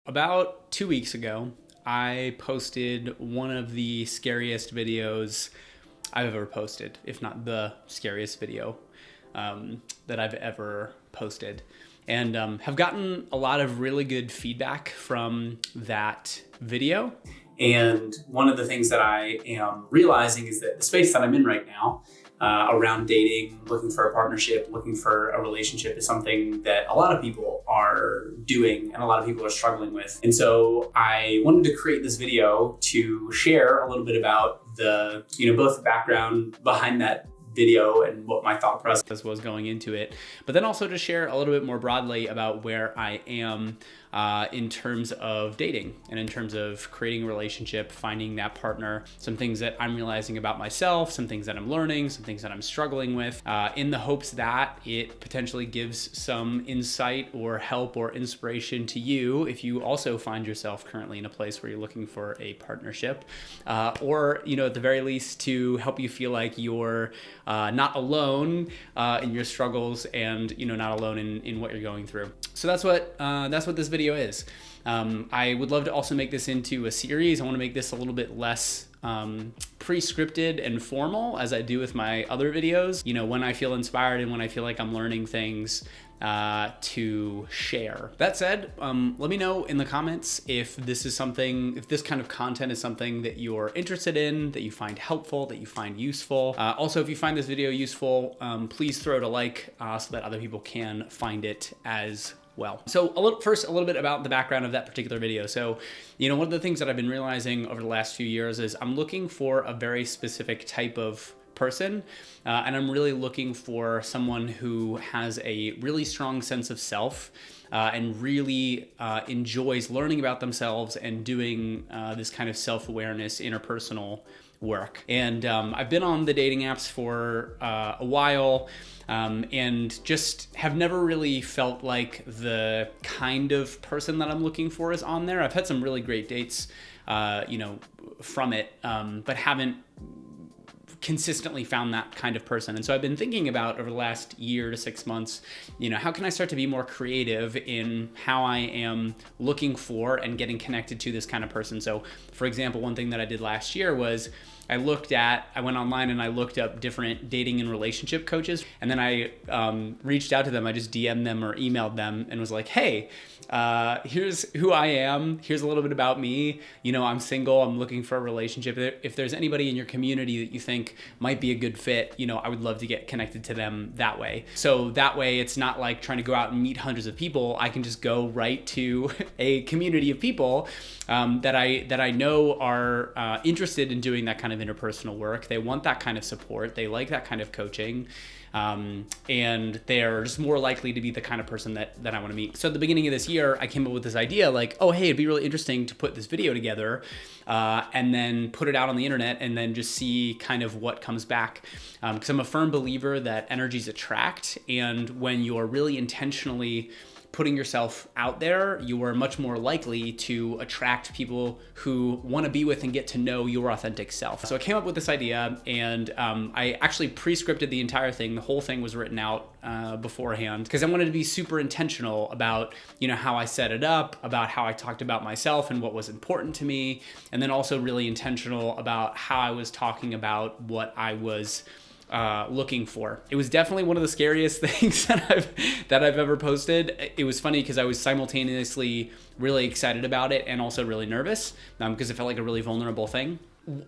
About 2 weeks ago, I posted one of the scariest videos I've ever posted, if not the scariest video that I've ever posted. And have gotten a lot of really good feedback from that video. And one of the things that I am realizing is that the space that I'm in right now, around dating, looking for a partnership, looking for a relationship, is something that a lot of people are doing and a lot of people are struggling with. And so I wanted to create this video to share a little bit about the, both the background behind that video and what my thought process was going into it, but then also to share a little bit more broadly about where I am in terms of dating and in terms of creating a relationship, finding that partner, some things that I'm realizing about myself, some things that I'm learning, some things that I'm struggling with, in the hopes that it potentially gives some insight or help or inspiration to you if you also find yourself currently in a place where you're looking for a partnership, or, at the very least to help you feel like you're not alone in your struggles and, not alone in what you're going through. So that's what this video is. I would love to also make this into a series. I want to make this a little bit less pre-scripted and formal as I do with my other videos. When I feel inspired and when I feel like I'm learning things to share. That said, let me know in the comments if this kind of content is something that you're interested in, that you find helpful, that you find useful. Also, if you find this video useful, please throw it a like so that other people can find it as well. So a little bit about the background of that particular video. So, one of the things that I've been realizing over the last few years is I'm looking for a very specific type of person, and I'm really looking for someone who has a really strong sense of self and really enjoys learning about themselves and doing this kind of self-awareness, interpersonal work. And I've been on the dating apps for a while, and just have never really felt like the kind of person that I'm looking for is on there. I've had some really great dates, from it, but haven't consistently found that kind of person. And so I've been thinking about over the last year to 6 months, how can I start to be more creative in how I am looking for and getting connected to this kind of person. So for example, one thing that I did last year was I went online and I looked up different dating and relationship coaches. And then I reached out to them. I just DM'd them or emailed them and was like, hey, here's who I am. Here's a little bit about me. I'm single. I'm looking for a relationship. If there's anybody in your community that you think might be a good fit, I would love to get connected to them that way. So that way it's not like trying to go out and meet hundreds of people. I can just go right to a community of people that I know are interested in doing that kind of interpersonal work. They want that kind of support. They like that kind of coaching. And they're just more likely to be the kind of person that I want to meet. So at the beginning of this year, I came up with this idea like, oh, hey, it'd be really interesting to put this video together and then put it out on the internet and then just see kind of what comes back. Because I'm a firm believer that energies attract. And when you're really intentionally putting yourself out there, you are much more likely to attract people who want to be with and get to know your authentic self. So I came up with this idea, and I actually pre-scripted the entire thing. The whole thing was written out beforehand because I wanted to be super intentional about, how I set it up, about how I talked about myself and what was important to me, and then also really intentional about how I was talking about what I was looking for. It was definitely one of the scariest things that I've ever posted. It was funny because I was simultaneously really excited about it and also really nervous because it felt like a really vulnerable thing.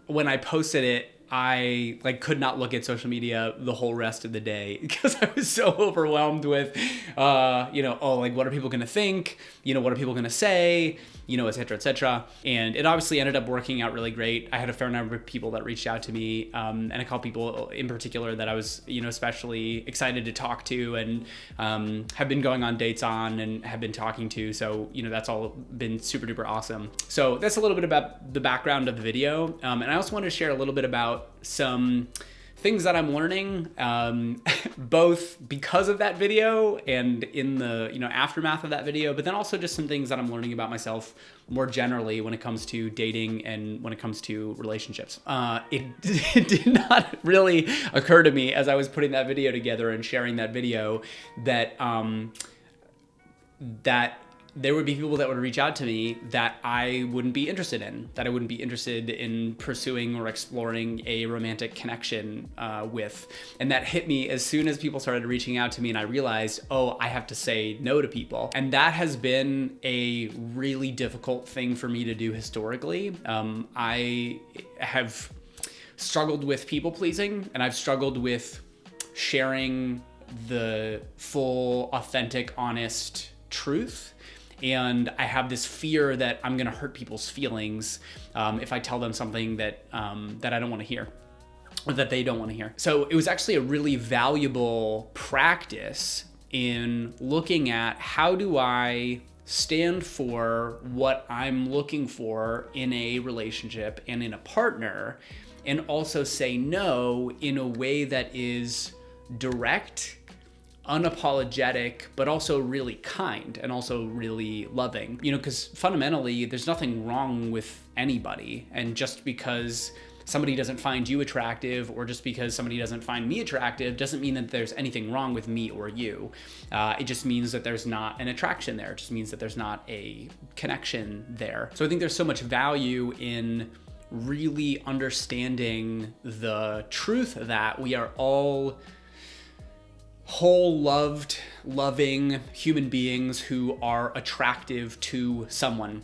When I posted it, I could not look at social media the whole rest of the day because I was so overwhelmed with, what are people going to think? What are people going to say? Et cetera, et cetera. And it obviously ended up working out really great. I had a fair number of people that reached out to me, and a couple people in particular that I was, especially excited to talk to and have been going on dates on and have been talking to. So, that's all been super duper awesome. So that's a little bit about the background of the video. And I also wanted to share a little bit about some things that I'm learning, both because of that video and in the aftermath of that video, but then also just some things that I'm learning about myself more generally when it comes to dating and when it comes to relationships. It did not really occur to me as I was putting that video together and sharing that video that there would be people that would reach out to me that I wouldn't be interested in, that I wouldn't be interested in pursuing or exploring a romantic connection with. And that hit me as soon as people started reaching out to me, and I realized, oh, I have to say no to people. And that has been a really difficult thing for me to do historically. I have struggled with people pleasing, and I've struggled with sharing the full, authentic, honest truth. And I have this fear that I'm gonna hurt people's feelings if I tell them something that I don't wanna hear, or that they don't wanna hear. So it was actually a really valuable practice in looking at how do I stand for what I'm looking for in a relationship and in a partner, and also say no in a way that is direct, unapologetic, but also really kind and also really loving. Because fundamentally, there's nothing wrong with anybody. And just because somebody doesn't find you attractive, or just because somebody doesn't find me attractive, doesn't mean that there's anything wrong with me or you. It just means that there's not an attraction there. It just means that there's not a connection there. So I think there's so much value in really understanding the truth that we are all whole, loving human beings who are attractive to someone.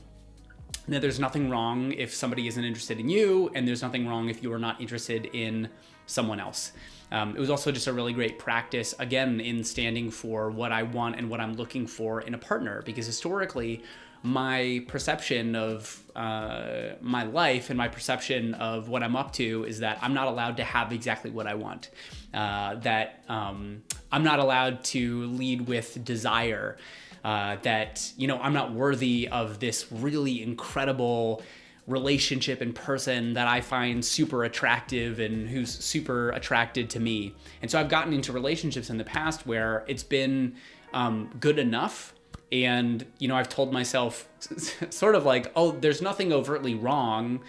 Now, there's nothing wrong if somebody isn't interested in you, and there's nothing wrong if you are not interested in someone else. It was also just a really great practice, again, in standing for what I want and what I'm looking for in a partner, because historically, my perception of my life and my perception of what I'm up to is that I'm not allowed to have exactly what I want, that I'm not allowed to lead with desire, that, I'm not worthy of this really incredible relationship in person that I find super attractive and who's super attracted to me. And so I've gotten into relationships in the past where it's been good enough. And, I've told myself sort of like, oh, there's nothing overtly wrong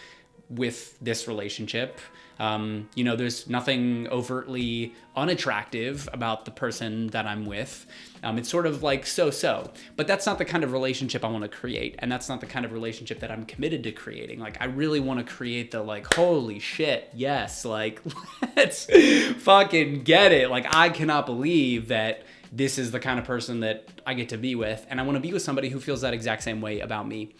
with this relationship. There's nothing overtly unattractive about the person that I'm with. It's sort of like so. But that's not the kind of relationship I want to create. And that's not the kind of relationship that I'm committed to creating. Like, I really want to create the, like, holy shit, yes, like, let's fucking get it. Like, I cannot believe that this is the kind of person that I get to be with, and I want to be with somebody who feels that exact same way about me.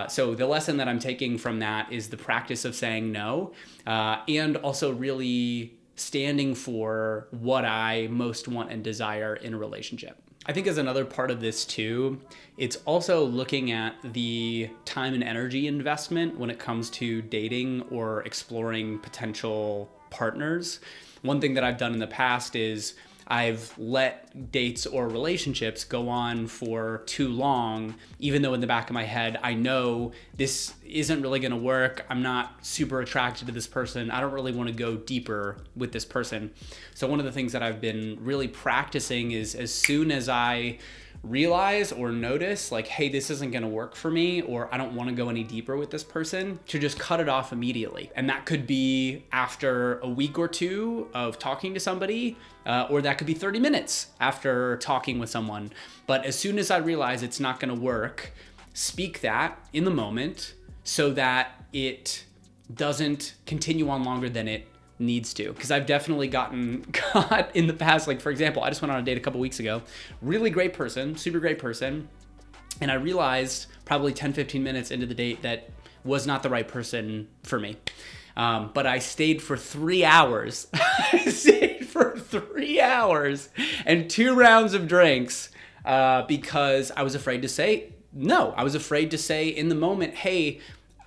So the lesson that I'm taking from that is the practice of saying no, and also really standing for what I most want and desire in a relationship. I think as another part of this too, it's also looking at the time and energy investment when it comes to dating or exploring potential partners. One thing that I've done in the past is I've let dates or relationships go on for too long, even though in the back of my head, I know this isn't really gonna work. I'm not super attracted to this person. I don't really wanna go deeper with this person. So one of the things that I've been really practicing is, as soon as I realize or notice like, hey, this isn't gonna work for me, or I don't wanna go any deeper with this person, to just cut it off immediately. And that could be after a week or two of talking to somebody, or that could be 30 minutes after talking with someone. But as soon as I realize it's not gonna work, speak that in the moment so that it doesn't continue on longer than it needs to. Because I've definitely gotten caught in the past. Like, for example, I just went on a date a couple weeks ago. Really great person, super great person. And I realized probably 10, 15 minutes into the date that was not the right person for me. But I stayed for 3 hours. I stayed for 3 hours and 2 rounds of drinks because I was afraid to say no. I was afraid to say in the moment, hey,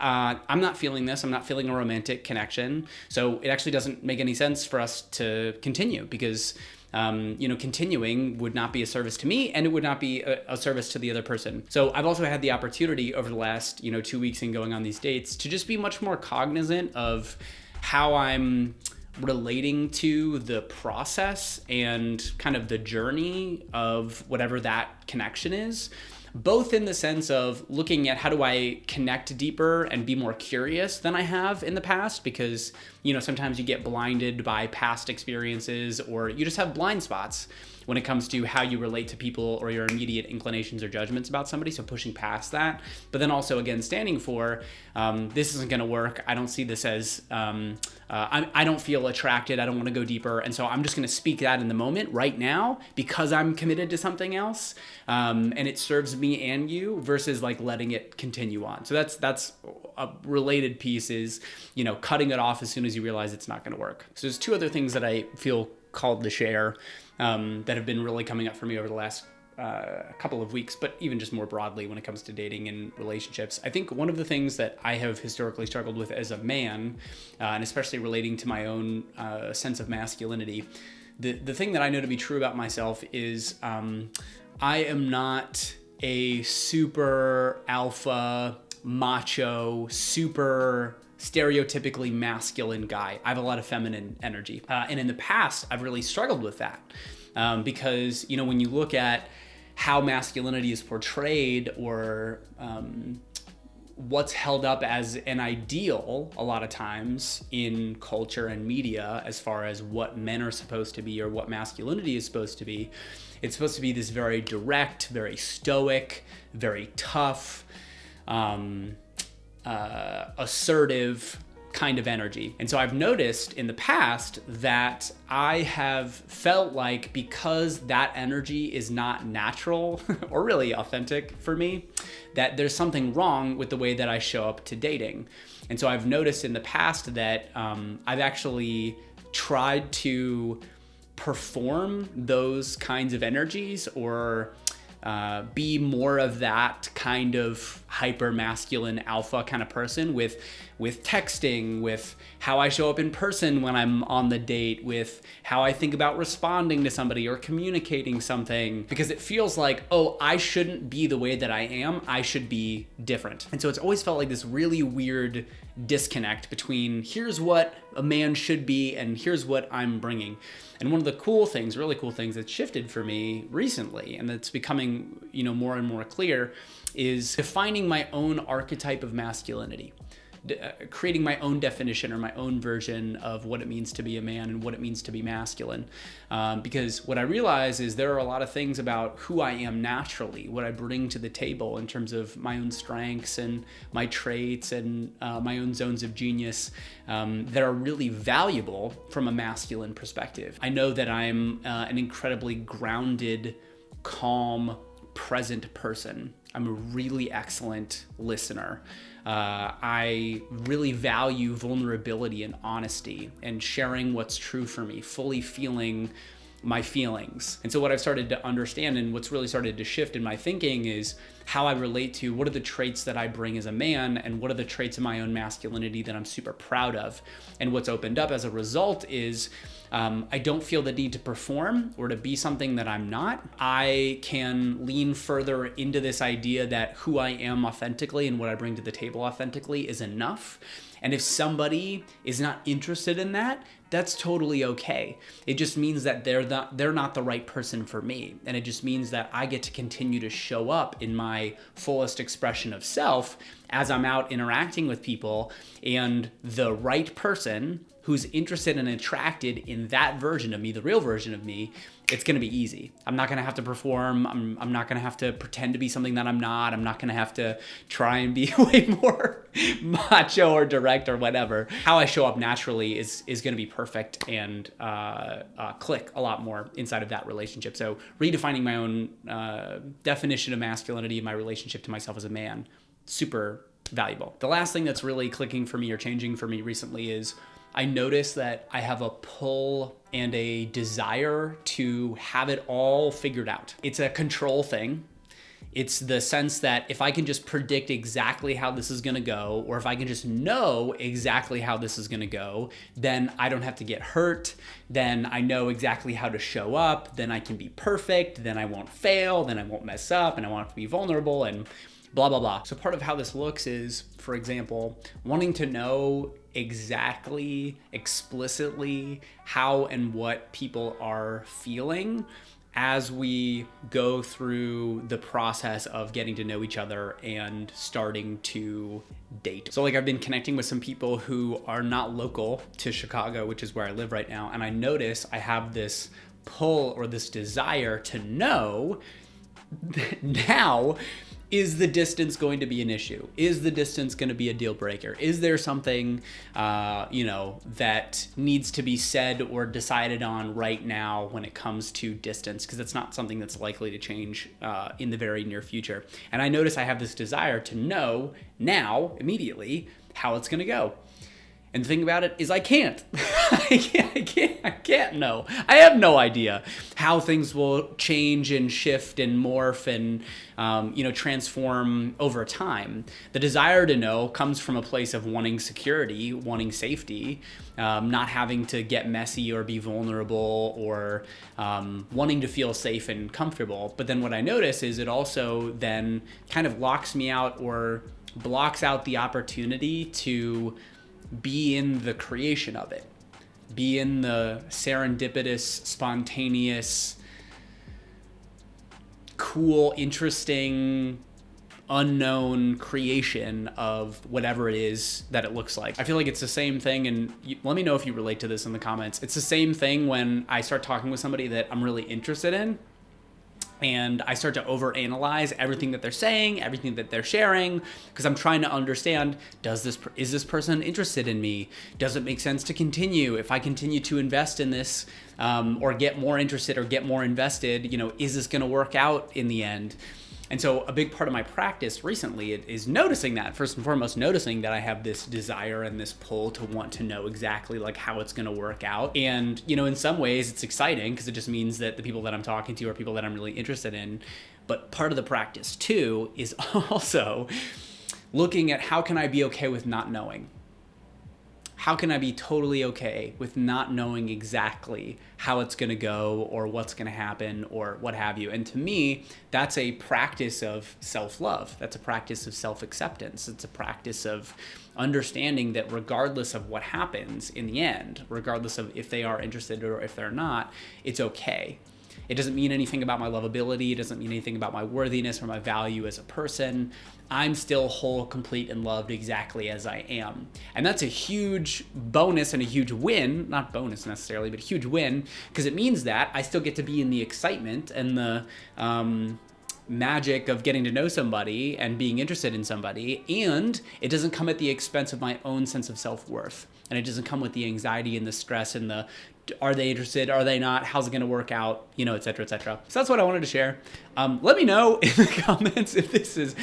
I'm not feeling this. I'm not feeling a romantic connection. So it actually doesn't make any sense for us to continue, because, continuing would not be a service to me, and it would not be a service to the other person. So I've also had the opportunity over the last, 2 weeks in going on these dates to just be much more cognizant of how I'm relating to the process and kind of the journey of whatever that connection is. Both in the sense of looking at how do I connect deeper and be more curious than I have in the past, because, sometimes you get blinded by past experiences, or you just have blind spots. when it comes to how you relate to people or your immediate inclinations or judgments about somebody. So pushing past that, but then also again standing for this isn't going to work. I don't see this as I don't feel attracted. I don't want to go deeper, and so I'm just going to speak that in the moment right now because I'm committed to something else, and it serves me and you, versus like letting it continue on. So that's a related piece is, you know, cutting it off as soon as you realize it's not going to work. So there's two other things that I feel called to share that have been really coming up for me over the last couple of weeks, but even just more broadly when it comes to dating and relationships. I think one of the things that I have historically struggled with as a man, and especially relating to my own sense of masculinity, the thing that I know to be true about myself is I am not a super alpha, macho, super stereotypically masculine guy. I have a lot of feminine energy. And in the past, I've really struggled with that because, you know, when you look at how masculinity is portrayed or what's held up as an ideal a lot of times in culture and media as far as what men are supposed to be or what masculinity is supposed to be, it's supposed to be this very direct, very stoic, very tough, assertive kind of energy. And so I've noticed in the past that I have felt like because that energy is not natural or really authentic for me, that there's something wrong with the way that I show up to dating. And so I've noticed in the past that I've actually tried to perform those kinds of energies or be more of that kind of hyper masculine alpha kind of person with texting, with how I show up in person when I'm on the date, with how I think about responding to somebody or communicating something, because it feels like, oh, I shouldn't be the way that I am, I should be different. And so it's always felt like this really weird disconnect between here's what a man should be and here's what I'm bringing. And one of the cool things, really cool things that's shifted for me recently, and that's becoming, you know, more and more clear, is defining my own archetype of masculinity. Creating my own definition or my own version of what it means to be a man and what it means to be masculine. Because what I realize is there are a lot of things about who I am naturally, what I bring to the table in terms of my own strengths and my traits and my own zones of genius that are really valuable from a masculine perspective. I know that I'm an incredibly grounded, calm, present person. I'm a really excellent listener. I really value vulnerability and honesty and sharing what's true for me, fully feeling my feelings. And so what I've started to understand and what's really started to shift in my thinking is how I relate to what are the traits that I bring as a man and what are the traits of my own masculinity that I'm super proud of. And what's opened up as a result is I don't feel the need to perform or to be something that I'm not. I can lean further into this idea that who I am authentically and what I bring to the table authentically is enough. And if somebody is not interested in that, that's totally okay. It just means that they're not the right person for me. And it just means that I get to continue to show up in my fullest expression of self as I'm out interacting with people, and the right person who's interested and attracted in that version of me, the real version of me, it's gonna be easy. I'm not gonna have to perform. I'm not gonna have to pretend to be something that I'm not. I'm not gonna have to try and be way more macho or direct or whatever. How I show up naturally is gonna be perfect and click a lot more inside of that relationship. So redefining my own definition of masculinity in my relationship to myself as a man, super valuable. The last thing that's really clicking for me or changing for me recently is I notice that I have a pull and a desire to have it all figured out. It's a control thing. It's the sense that if I can just predict exactly how this is gonna go, or if I can just know exactly how this is gonna go, then I don't have to get hurt, then I know exactly how to show up, then I can be perfect, then I won't fail, then I won't mess up, and I won't have to be vulnerable, and blah, blah, blah. So part of how this looks is, for example, wanting to know exactly, explicitly how and what people are feeling as we go through the process of getting to know each other and starting to date. So like I've been connecting with some people who are not local to Chicago, which is where I live right now. And I notice I have this pull or this desire to know now, is the distance going to be an issue? Is the distance going to be a deal breaker? Is there something, that needs to be said or decided on right now when it comes to distance? Because it's not something that's likely to change in the very near future. And I notice I have this desire to know now, immediately, how it's going to go. And the thing about it is I can't. I can't know. I have no idea how things will change and shift and morph and, transform over time. The desire to know comes from a place of wanting security, wanting safety, not having to get messy or be vulnerable, or wanting to feel safe and comfortable. But then what I notice is it also then kind of locks me out or blocks out the opportunity to be in the creation of it, be in the serendipitous, spontaneous, cool, interesting, unknown creation of whatever it is that it looks like. I feel like it's the same thing, and let me know if you relate to this in the comments. It's the same thing when I start talking with somebody that I'm really interested in, and I start to overanalyze everything that they're saying, everything that they're sharing, because I'm trying to understand, is this person interested in me? Does it make sense to continue? If I continue to invest in this, or get more interested or get more invested, is this going to work out in the end? And so a big part of my practice recently is noticing that, first and foremost, noticing that I have this desire and this pull to want to know exactly like how it's going to work out. And, in some ways it's exciting because it just means that the people that I'm talking to are people that I'm really interested in. But part of the practice too is also looking at how can I be okay with not knowing? How can I be totally okay with not knowing exactly how it's going to go or what's going to happen or what have you? And to me, that's a practice of self-love. That's a practice of self-acceptance. It's a practice of understanding that regardless of what happens in the end, regardless of if they are interested or if they're not, it's okay. It doesn't mean anything about my lovability. It doesn't mean anything about my worthiness or my value as a person. I'm still whole, complete, and loved exactly as I am. And that's a huge bonus and a huge win, not bonus necessarily, but a huge win, because it means that I still get to be in the excitement and the magic of getting to know somebody and being interested in somebody, and it doesn't come at the expense of my own sense of self-worth. And it doesn't come with the anxiety and the stress and the, are they interested? Are they not? How's it going to work out? Et cetera, et cetera. So that's what I wanted to share. Let me know in the comments if this is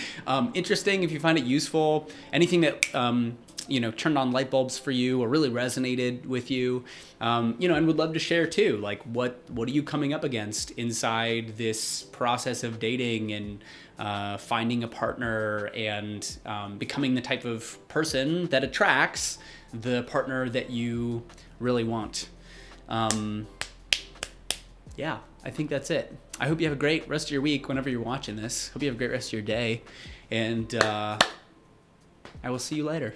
interesting, if you find it useful, anything that, turned on light bulbs for you or really resonated with you, and would love to share too. Like what are you coming up against inside this process of dating and finding a partner and becoming the type of person that attracts the partner that you really want. I think that's it. I hope you have a great rest of your week whenever you're watching this. Hope you have a great rest of your day, and I will see you later.